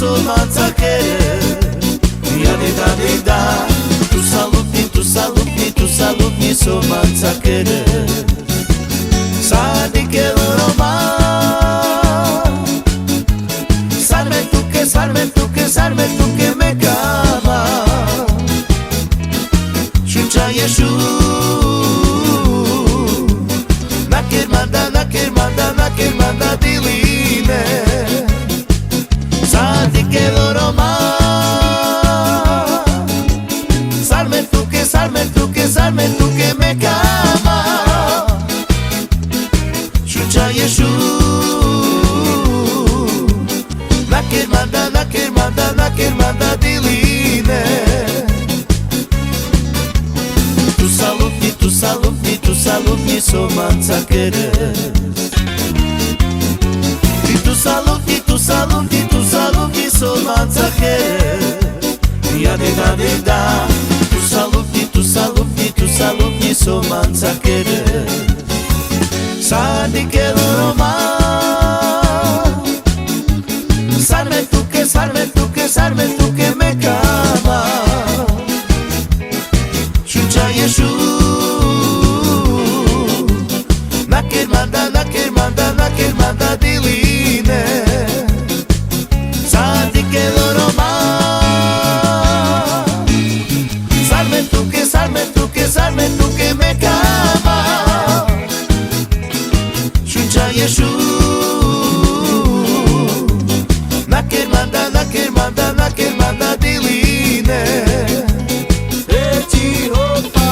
somanța chere Ia de da Tu salutni somanța chere Sadi che Roma Sarme tu che me cama Shuncha Yeshu Naker manda diline Sadi che Roma Sarme tu che me cama Shuncha Yeshu Naker manda diline Tu salutni somanța chere Tu salutni somanța chere Ia de da Tu salutni somanța chere Sadi che Roma Sarme tu che me cama Shuncha Yeshu Naker manda diline Sadi che Roma Sarme tu che me cama Shuncha Yeshu Naker manda diline Eti hopa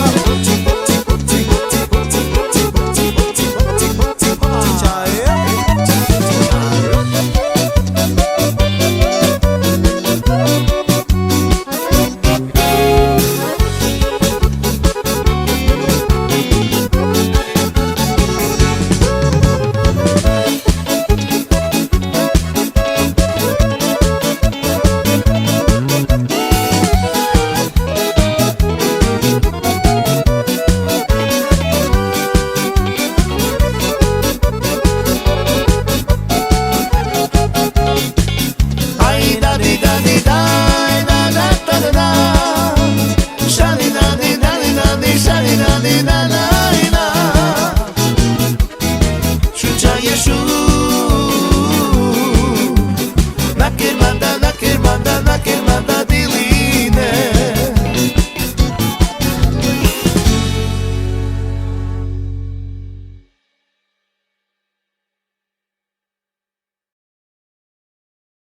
Shuncha Yeshu Naker manda